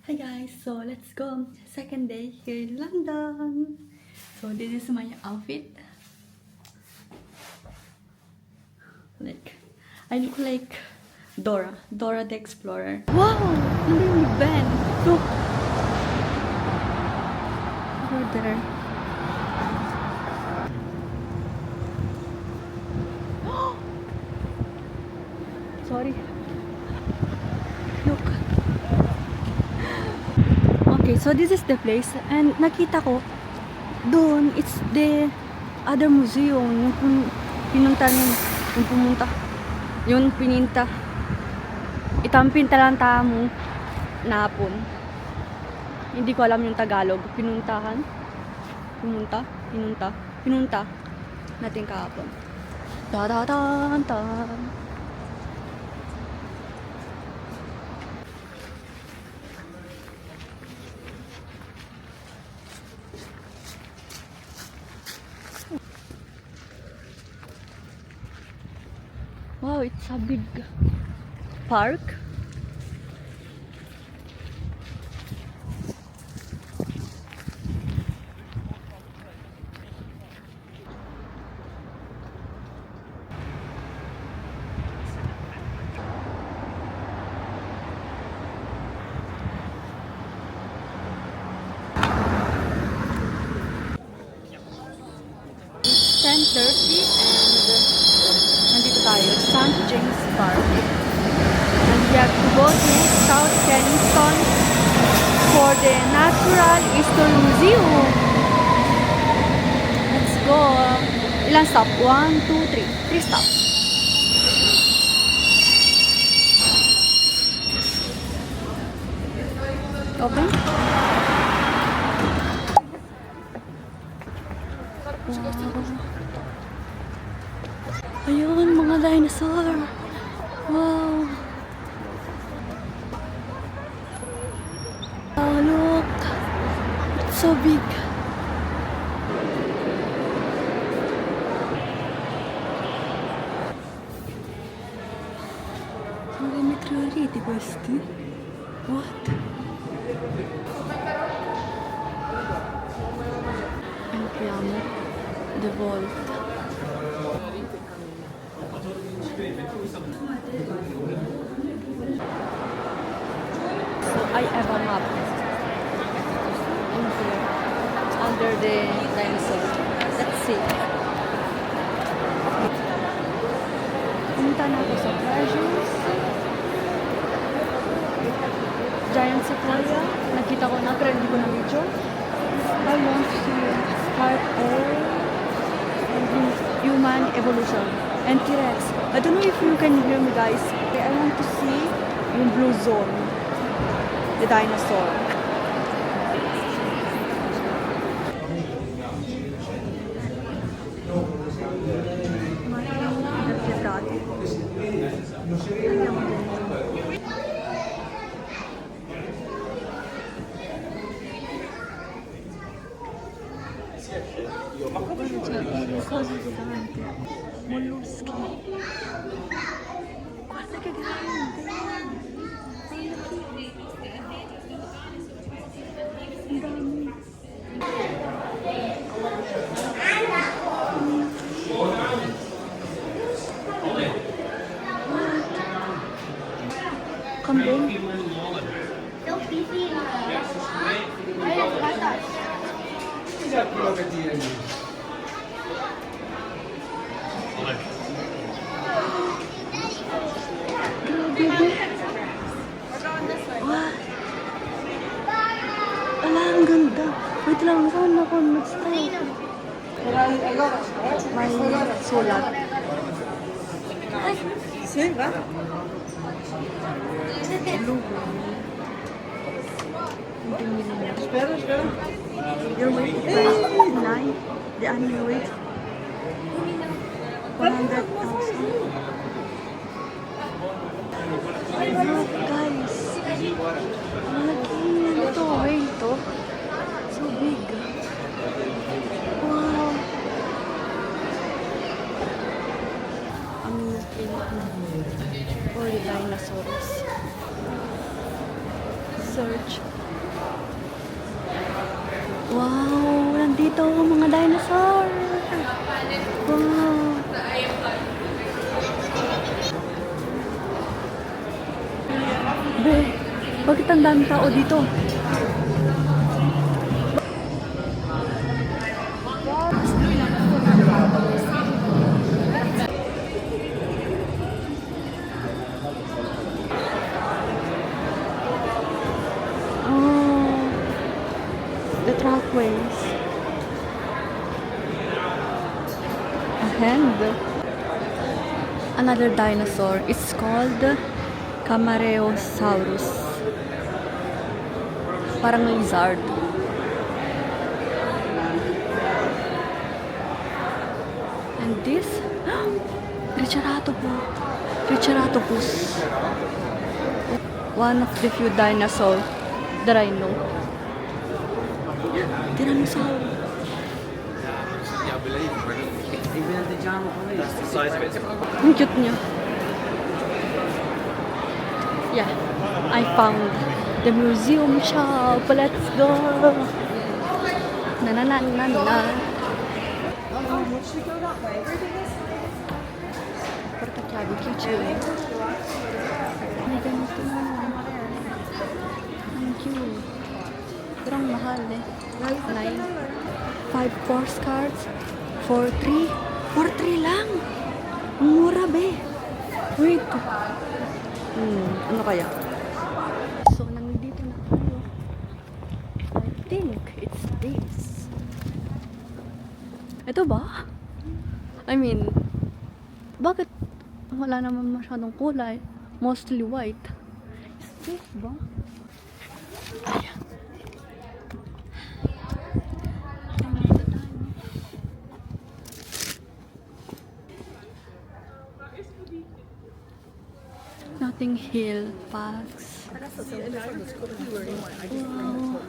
Hi guys, so let's go. Second day here in London. So this is my outfit. I look like Dora the Explorer. Wow! Nandun yung Big Ben. Look! Over there. Sorry. Look. Okay, so this is the place. And nakita ko, doon, it's the other museum. Yung pinunta niyo. Yung pumunta. Yung pininta. Itampinta lang tamo. Napon. Hindi ko alam yung Tagalog. Pinuntahan. Pinunta. Natin kahapon. Ta-da-da-da-da. Wow, it's a big park. It's 10:30 and nandito tayo, St. James Park. And we have to go to South Kensington for the Natural History Museum. Let's go. Ilan stop? 1, 2, 3. 3 stops. Open? Wow. Ayun, mga dinosaur. Wow. Oh, look. It's so big. Sono meteoriti questi? What? Entriamo. The vault. So I have a map in here under the dinosaur. Let's see. Punta na ako sa treasures. Giant sequoia. Nakita ko na pero hindi ko na video. I want to see heart of human evolution. And T-Rex. I don't know if you can hear me guys. I want to see yung blue zone. The dinosaur. Cose giganti, molluschi. Guarda che grande! Kambing. What? Ala, ang ganda. Wait lang, saan ako nag-stay? May sulat. Sì, va? Spera. Your weight is 9. The animal weight 100,000. Look guys. Malaki ito. Whale to. So big. Wow. Ang laki. For the dinosaurs. Sir. much. Wow, nandito ang mga dinosaur. Wow. Be, bakit ang dami tao dito? Oh, the trackways. And another dinosaur. It's called Camaraeosaurus. Parang lizard. And this, Triceratopus. One of the few dinosaurs that I know. Tyrannosaurus. Ang cute niya. Yeah, I found the museum shop. Let's go. Na na na na na. Portachiavi, keychain. May ganito na. Ang cute. Pero ang mahal eh. 5 postcards. 4-3. 4-3 lang. Ang mura be. Wait. Ano kaya? So, nandito na tayo. I think it's this. Ito ba? I mean, bakit wala naman masyadong kulay? Mostly white. Is this ba? Ayan. Nothing Hill Parks. Wow.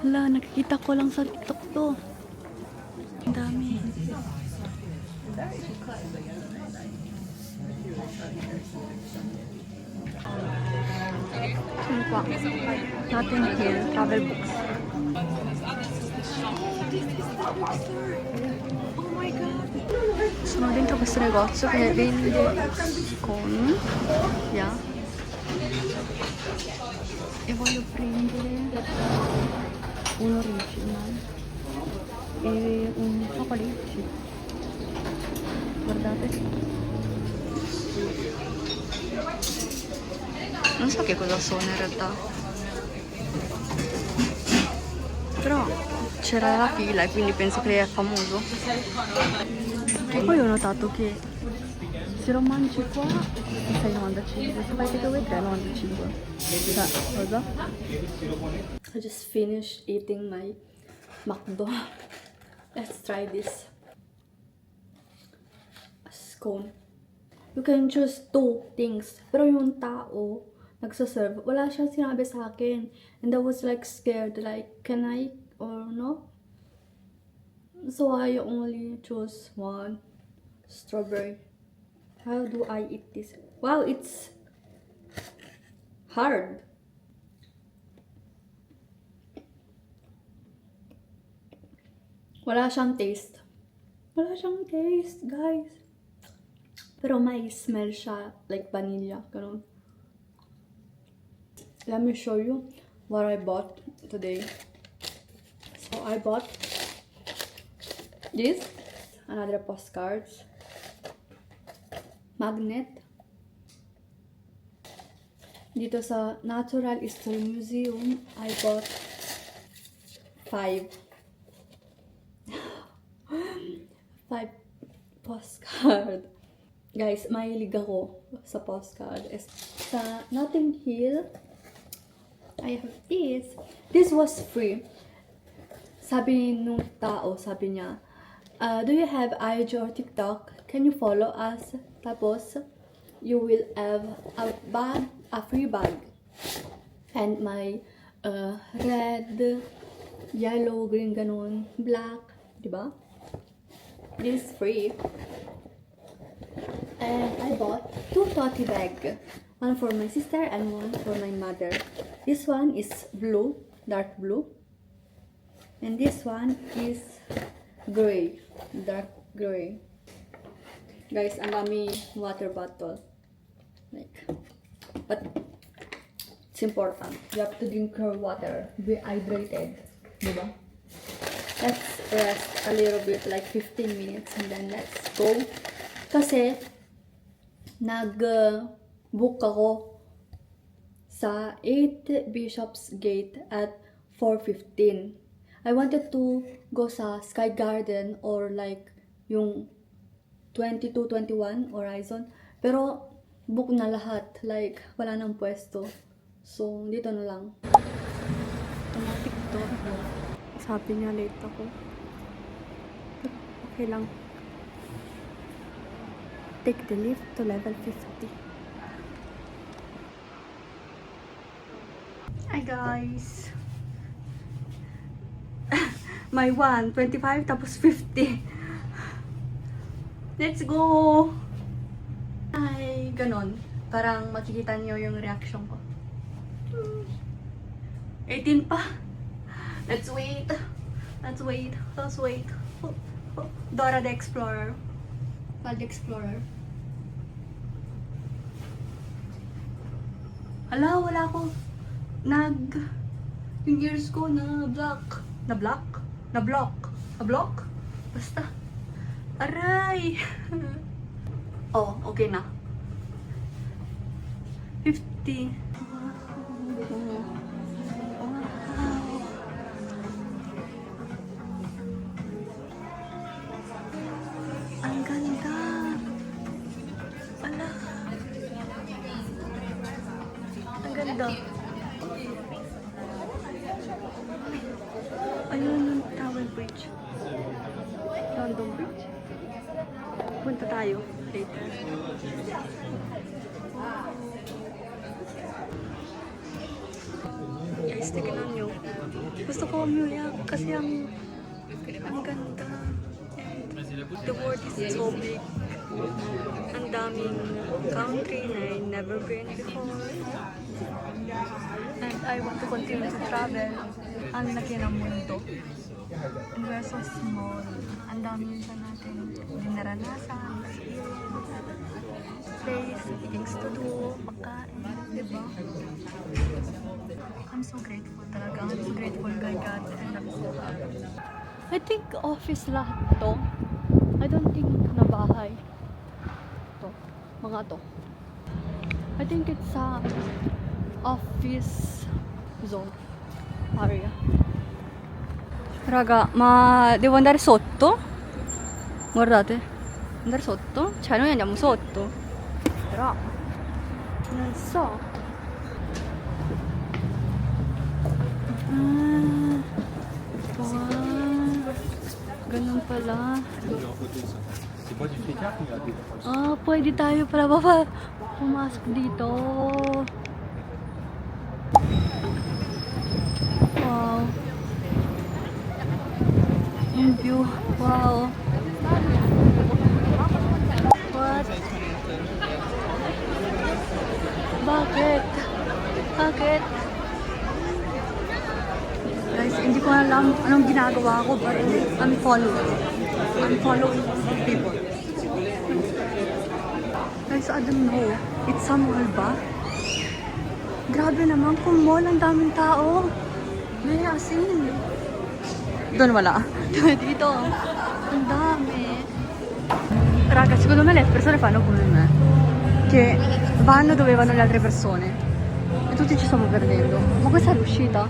Hala, nakikita ko lang sa TikTok to. Ang dami. Ano pa? Nothing Hill Travel Books. Oh my God! Sono dentro questo negozio che vende con e voglio prendere un original e un chocolate. Guardate, non so che cosa sono in realtà, però c'era la fila e quindi penso che è famoso. E poi ho notato che se lo mangi qua 6,95, se fai takeaway 3,95. Cosa? I just finished eating my McDo. Let's try this scone. You can choose 2 things, pero yung tao nagsaserve, wala siyang sinabi sa akin, and I was like scared, like can I or no? So I only chose one. Strawberry. How do I eat this? Wow, it's hard. Wala siyang taste. Wala siyang taste, guys. Pero may smell siya, like vanilla. Ganun. Let me show you what I bought today. So I bought this, another postcards, magnet. Dito sa Natural History Museum, I bought 5 postcard. Guys, mahilig ako sa postcard. Sa Notting Hill, I have this. This was free. Sabi nung tao, sabi niya, do you have IG or TikTok? Can you follow us? Tapos, you will have a bag, a free bag. And my red, yellow, green, ganun, black, diba? This is free. And I bought 2 tote bag. One for my sister and one for my mother. This one is blue, dark blue. And this one is gray, dark gray. Guys, ang dami water bottle. Like, but it's important. You have to drink your water. Be hydrated. Diba? Let's rest a little bit, like 15 minutes, and then let's go. Kasi, nag-book ako sa 8 Bishop's Gate at 4:15. I wanted to go sa Sky Garden or like yung 22-21 Horizon. Pero, book na lahat. Like, wala nang pwesto. So, dito na lang. Automatic to. Sabi niya, late ako. Okay lang. Take the lift to level 50. Hi guys! My 25 tapos 50. Let's go! Ay, ganon. Parang makikita niyo yung reaction ko. 18 pa. Let's wait. Let's wait. Let's wait. Dora the Explorer. Val the Explorer. Hala, wala ko. Yung ears ko na block. Na block? Na block? Na block? Basta. Aray! Oh, okay na. 50. Ang ganda. Ala. Ang ganda. Ayun yung Tower Bridge. London Bridge. Punta tayo later. Guys, tignan nyo. Gusto ko umiyak kasi ang ganda. And the world is so big. Ang daming country na I never been before. And I want to continue to travel. Ang laki ng mundo. And we're so small. Ang dami pa natin dinaranasan, place, things to do, pagkain, diba? I'm so grateful talaga. I'm so grateful kay God and I'm so happy. I think office lahat to. I don't think na bahay. To. Mga to. I think it's a office zone area. Raga, ma devo andare sotto? Guardate, andare sotto? Cioè noi andiamo sotto. Però non so. Wow. Ganun pala. Pwede tayo pala pumasok dito. Wow. Yung view. Wow. What? Bakit? Bakit? Guys, hindi ko alam anong ginagawa ko, but I'm following people. Guys, I don't know. It's some mall ba? Grabe naman kung mall, ang daming tao. May asin. Doon wala. Dito. Ang dami. Raga, secondo me le persone fanno come me. Che vanno dove vanno le altre persone. E tutti ci stiamo perdendo. Ma questa è l'uscita?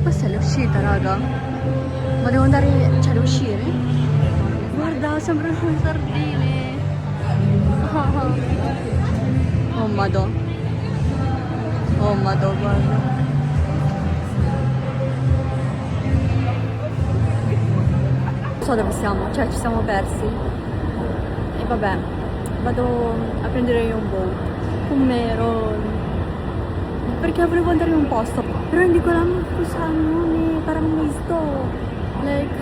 Questa è l'uscita, raga. Ma devo andare... cioè, devo uscire? Guarda, sembrano sardine. Oh, madò. Oh, madò, guarda. Non so dove siamo, cioè ci siamo persi. E vabbè, vado a prendere un boat, un meron, perché volevo andare in un posto, pero hindi ko alam kung saan yun eh, parang misto. Like,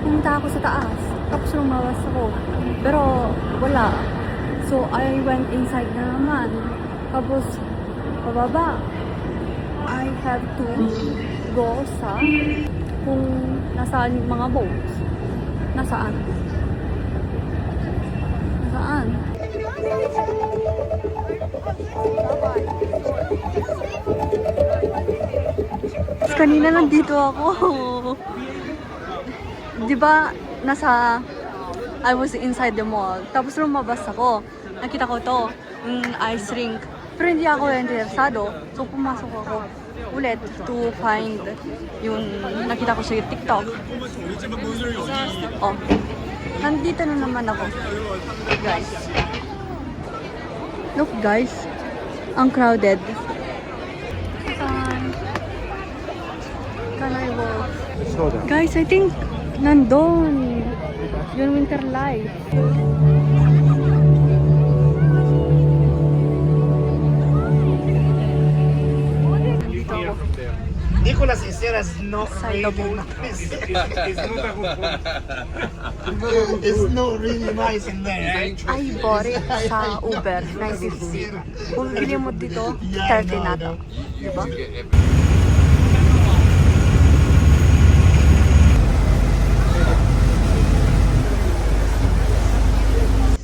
pumunta ako sa taas, tapos lumawas ako, pero wala. So, I went inside na naman. Tapos, pababa. I have to go sa kung nasaan yung mga boats. Nasaan? Nasaan? Kanina lang dito ako. Di ba, I was inside the mall. Tapos lumabas ako. Nakita ko to, ice rink. Pero hindi ako interesado. So pumasok ako ulit to find yung nakita ko sa TikTok. Oh, nandito na naman ako. Guys. Look guys, ang crowded. Canary wharf. Guys, I think nandun yung winter light. Nicolas Sinceras no Side of really nice. It's not really nice in there, right? I bought it sa Uber, 950. Kung bili mo dito, 30 na to. Diba?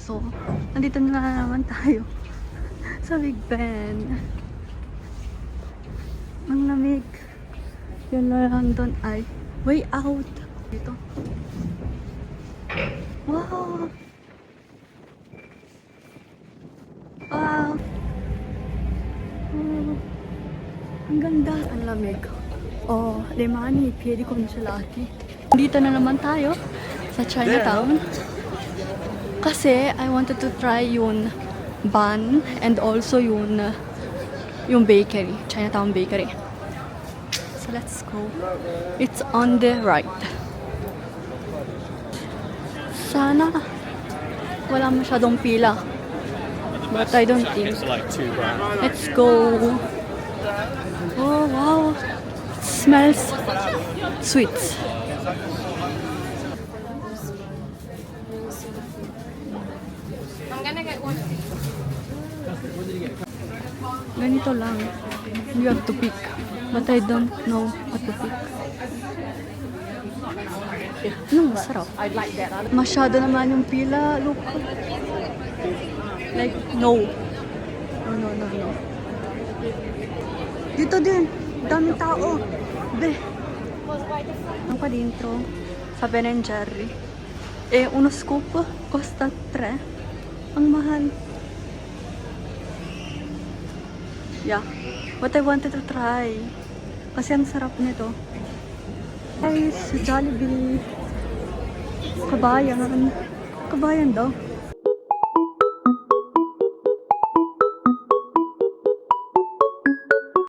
So, nandito na naman tayo sa Big Ben. Ang lamig. Yun na lang doon ay way out. Dito. Wow! Wow! Oh, ang ganda. Ang lamig. Oh, le mani, i piedi congelati. Dito na naman tayo sa Chinatown. Kasi I wanted to try yung bun and also yung bakery, Chinatown bakery. So let's go. It's on the right. Sana wala masyadong pila. But I don't think. Let's go. Oh wow. It smells sweets. Ganito lang. You have to pick. But I don't know what to pick. Masarap. Masyado naman yung pila. Look. Like, no. No. Dito din. Daming tao. Be. Ang pa dentro. Sa Ben & Jerry. Uno scoop costa 3. Ang mahal. Yeah. What I wanted to try. Kasi ang sarap nito. Guys, Jollibee. Kabayan. Kabayan daw.